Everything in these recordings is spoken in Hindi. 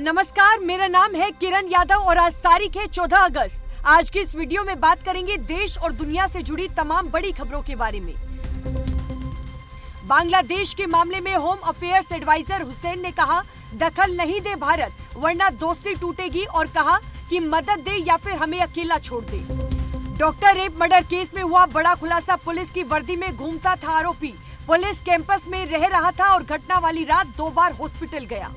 नमस्कार, मेरा नाम है किरण यादव और आज तारीख है 14 अगस्त। आज की इस वीडियो में बात करेंगे देश और दुनिया से जुड़ी तमाम बड़ी खबरों के बारे में। बांग्लादेश के मामले में होम अफेयर्स एडवाइजर हुसैन ने कहा, दखल नहीं दे भारत वरना दोस्ती टूटेगी, और कहा कि मदद दे या फिर हमें अकेला छोड़ दे। डॉक्टर रेप मर्डर केस में हुआ बड़ा खुलासा, पुलिस की वर्दी में घूमता था आरोपी। पुलिस कैंपस में रह रहा था और घटना वाली रात 2 बार हॉस्पिटल गया।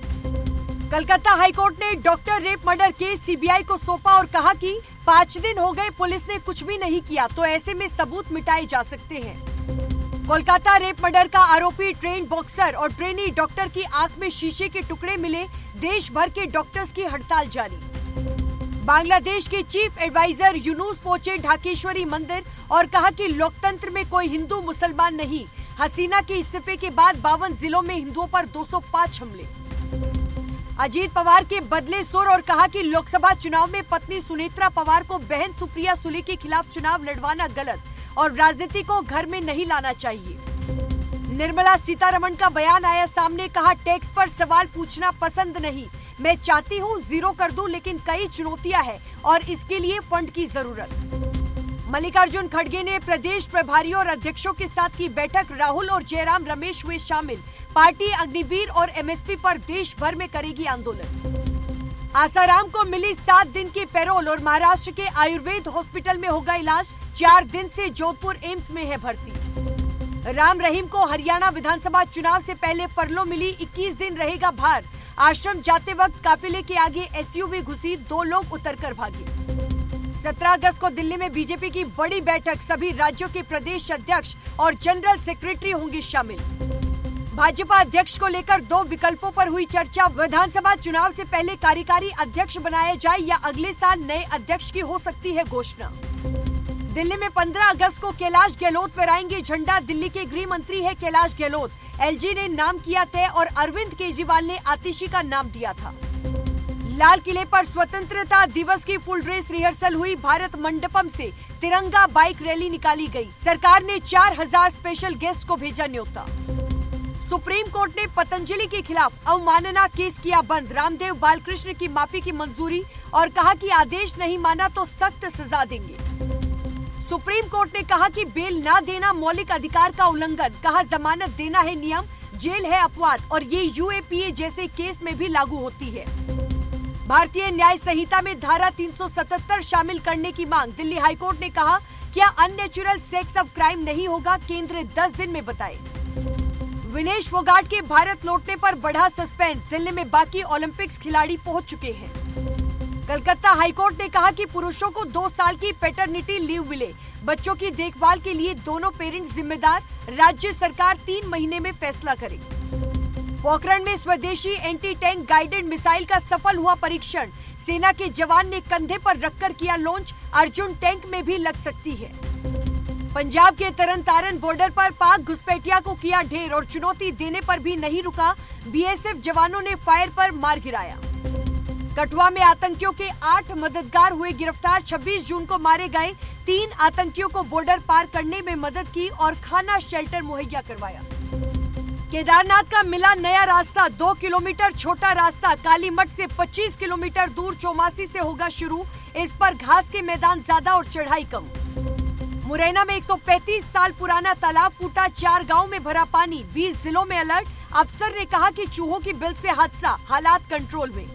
कलकत्ता हाईकोर्ट ने doctor rape murder case CBI को सौंपा और कहा कि 5 दिन हो गए, पुलिस ने कुछ भी नहीं किया, तो ऐसे में सबूत मिटाए जा सकते हैं। कोलकाता रेप मर्डर का आरोपी ट्रेन बॉक्सर और ट्रेनी डॉक्टर की आंख में शीशे के टुकड़े मिले, देश भर के डॉक्टर्स की हड़ताल जारी। बांग्लादेश के चीफ एडवाइजर यूनुस पहुंचे ढाकेश्वरी मंदिर और कहा कि लोकतंत्र में कोई हिंदू मुसलमान नहीं। हसीना के इस्तीफे के बाद 52 जिलों में हिंदुओं पर 205 हमले। अजीत पवार के बदले सुर और कहा कि लोकसभा चुनाव में पत्नी सुनेत्रा पवार को बहन सुप्रिया सुले के खिलाफ चुनाव लड़वाना गलत और राजनीति को घर में नहीं लाना चाहिए। निर्मला सीतारमण का बयान आया सामने, कहा टैक्स पर सवाल पूछना पसंद नहीं, मैं चाहती हूँ 0 कर दूं, लेकिन कई चुनौतियां हैं और इसके लिए फंड की जरूरत। मल्लिकार्जुन खड़गे ने प्रदेश प्रभारियों और अध्यक्षों के साथ की बैठक, राहुल और जयराम रमेश हुए शामिल। पार्टी अग्निवीर और एमएसपी पर देश भर में करेगी आंदोलन। आसाराम को मिली 7 दिन की पैरोल और महाराष्ट्र के आयुर्वेद हॉस्पिटल में होगा इलाज। 4 दिन से जोधपुर एम्स में है भर्ती। राम रहीम को हरियाणा विधानसभा चुनाव से पहले फरलो मिली, 21 दिन रहेगा भार। आश्रम जाते वक्त काफिले के आगे एसयूवी घुसी, 2 लोग उतरकर भागे। 17 अगस्त को दिल्ली में बीजेपी की बड़ी बैठक, सभी राज्यों के प्रदेश अध्यक्ष और जनरल सेक्रेटरी होंगे शामिल। भाजपा अध्यक्ष को लेकर 2 विकल्पों पर हुई चर्चा, विधानसभा चुनाव से पहले कार्यकारी अध्यक्ष बनाया जाए या अगले साल नए अध्यक्ष की हो सकती है घोषणा। दिल्ली में 15 अगस्त को कैलाश गहलोत फहराएंगे झंडा, दिल्ली के गृह मंत्री है कैलाश गहलोत। एलजी ने नाम किया तय और अरविंद केजरीवाल ने आतिशी का नाम दिया था। लाल किले पर स्वतंत्रता दिवस की फुल ड्रेस रिहर्सल हुई, भारत मंडपम से तिरंगा बाइक रैली निकाली गई। सरकार ने 4000 स्पेशल गेस्ट को भेजा न्योता। सुप्रीम कोर्ट ने पतंजलि के खिलाफ अवमानना केस किया बंद, रामदेव बालकृष्ण की माफी की मंजूरी और कहा कि आदेश नहीं माना तो सख्त सजा देंगे। सुप्रीम कोर्ट ने कहा कि बेल न देना मौलिक अधिकार का उल्लंघन, कहा जमानत देना है नियम, जेल है अपवाद और ये यूएपीए जैसे केस में भी लागू होती है। भारतीय न्याय संहिता में धारा 377 शामिल करने की मांग, दिल्ली हाईकोर्ट ने कहा क्या अननेचुरल सेक्स अब क्राइम नहीं होगा, केंद्र 10 दिन में बताए। विनेश फोगाट के भारत लौटने पर बढ़ा सस्पेंस, दिल्ली में बाकी ओलंपिक्स खिलाड़ी पहुंच चुके हैं। कलकत्ता हाईकोर्ट ने कहा कि पुरुषों को 2 साल की पैटर्निटी लीव मिले, बच्चों की देखभाल के लिए दोनों पेरेंट्स जिम्मेदार, राज्य सरकार 3 महीने में फैसला करे। पोखरण में स्वदेशी एंटी टैंक गाइडेड मिसाइल का सफल हुआ परीक्षण, सेना के जवान ने कंधे पर रखकर किया लॉन्च, अर्जुन टैंक में भी लग सकती है। पंजाब के तरन बॉर्डर पर पाक घुसपैठिया को किया ढेर और चुनौती देने पर भी नहीं रुका, बीएसएफ जवानों ने फायर पर मार गिराया। कठुआ में आतंकियों के 8 मददगार हुए गिरफ्तार, 26 जून को मारे गए। 3 आतंकियों को बॉर्डर पार करने में मदद की और खाना शेल्टर मुहैया करवाया। केदारनाथ का मिला नया रास्ता, 2 किलोमीटर छोटा रास्ता, कालीमठ से 25 किलोमीटर दूर चौमासी से होगा शुरू। इस पर घास के मैदान ज्यादा और चढ़ाई कम। मुरैना में 135 साल पुराना तालाब फूटा, 4 गांव में भरा पानी, 20 जिलों में अलर्ट। अफसर ने कहा कि चूहों की बिल से हादसा, हालात कंट्रोल में।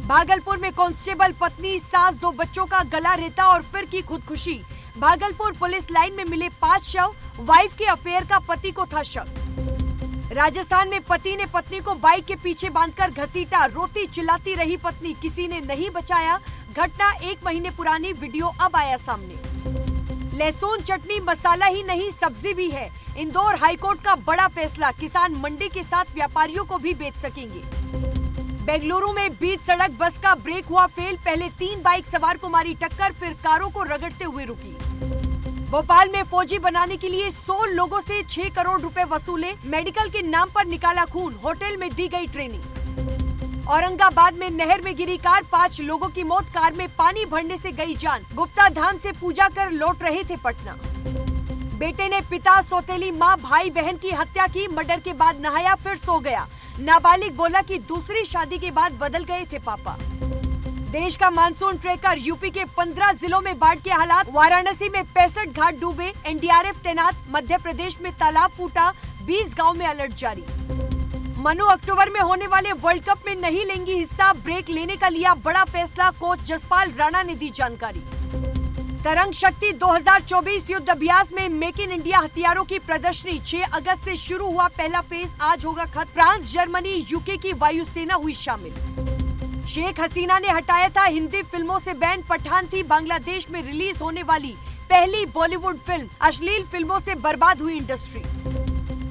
भागलपुर में कांस्टेबल पत्नी, सास, 2 बच्चों का गला रेता और फिर की खुदकुशी। भागलपुर पुलिस लाइन में मिले 5 शव, वाइफ के अफेयर का पति को था शक। राजस्थान में पति ने पत्नी को बाइक के पीछे बांधकर घसीटा, रोती चिल्लाती रही पत्नी, किसी ने नहीं बचाया। घटना 1 महीने पुरानी, वीडियो अब आया सामने। लहसुन चटनी मसाला ही नहीं सब्जी भी है, इंदौर हाईकोर्ट का बड़ा फैसला, किसान मंडी के साथ व्यापारियों को भी बेच सकेंगे। बेंगलुरु में बीच सड़क बस का ब्रेक हुआ फेल, पहले 3 बाइक सवार को मारी टक्कर, फिर कारों को रगड़ते हुए रुकी। भोपाल में फौजी बनाने के लिए 100 लोगों से 6 करोड़ रुपए वसूले, मेडिकल के नाम पर निकाला खून, होटल में दी गई ट्रेनिंग। औरंगाबाद में नहर में गिरी कार, 5 लोगों की मौत, कार में पानी भरने से गई जान। गुप्ता धाम से पूजा कर लौट रहे थे पटना। बेटे ने पिता, सौतेली मां, भाई बहन की हत्या की। मर्डर के बाद नहाया फिर सो गया। नाबालिग बोला कि दूसरी शादी के बाद बदल गए थे पापा। देश का मानसून ट्रेकर, यूपी के 15 जिलों में बाढ़ के हालात। वाराणसी में 65 घाट डूबे, एनडीआरएफ तैनात। मध्य प्रदेश में तालाब फूटा, 20 गांव में अलर्ट जारी। मनु अक्टूबर में होने वाले वर्ल्ड कप में नहीं लेंगी हिस्सा, ब्रेक लेने का लिया बड़ा फैसला। कोच जसपाल राणा ने दी जानकारी। तरंग शक्ति 2024 युद्ध अभ्यास में मेक इन इंडिया हथियारों की प्रदर्शनी। 6 अगस्त से शुरू हुआ पहला फेज, आज होगा खत्म। फ्रांस, जर्मनी, यूके की वायुसेना हुई शामिल। शेख हसीना ने हटाया था हिंदी फिल्मों से बैन। पठान थी बांग्लादेश में रिलीज होने वाली पहली बॉलीवुड फिल्म। अश्लील फिल्मों से बर्बाद हुई इंडस्ट्री।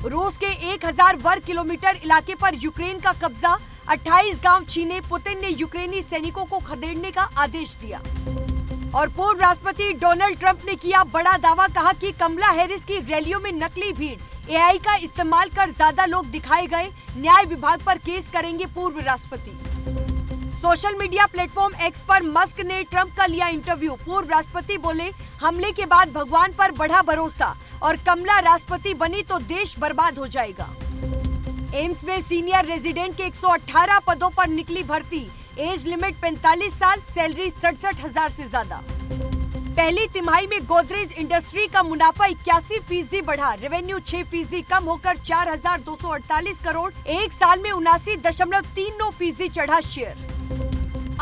रूस के 1000 वर्ग किलोमीटर इलाके पर यूक्रेन का कब्जा। 28 गांव छीने। पुतिन ने यूक्रेनी सैनिकों को खदेड़ने का आदेश दिया। और पूर्व राष्ट्रपति डोनाल्ड ट्रंप ने किया बड़ा दावा, कहा कि कमला हैरिस की रैलियों में नकली भीड़, एआई का इस्तेमाल कर ज्यादा लोग दिखाए गए। न्याय विभाग पर केस करेंगे पूर्व राष्ट्रपति। सोशल मीडिया प्लेटफॉर्म एक्स पर मस्क ने ट्रंप का लिया इंटरव्यू। पूर्व राष्ट्रपति बोले, हमले के बाद भगवान पर बढ़ा भरोसा और कमला राष्ट्रपति बनी तो देश बर्बाद हो जाएगा। एम्स में सीनियर रेजिडेंट के 118 पदों पर निकली भर्ती। एज लिमिट 45 साल, सैलरी 67,000 से ज्यादा। पहली तिमाही में गोदरेज इंडस्ट्री का मुनाफा 81% बढ़ा। रेवेन्यू 6% कम होकर 4,248 करोड़। एक साल में 79.39% चढ़ा शेयर।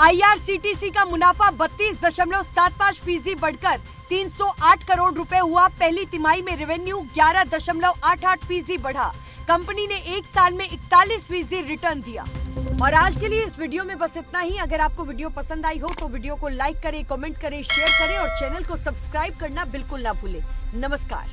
IRCTC का मुनाफा 32.75% बढ़कर 308 करोड़ रुपए हुआ। पहली तिमाही में रेवेन्यू 11.88% बढ़ा। कंपनी ने एक साल में 41% रिटर्न दिया। और आज के लिए इस वीडियो में बस इतना ही। अगर आपको वीडियो पसंद आई हो तो वीडियो को लाइक करें, कमेंट करें, शेयर करें और चैनल को सब्सक्राइब करना बिल्कुल ना भूलें। नमस्कार।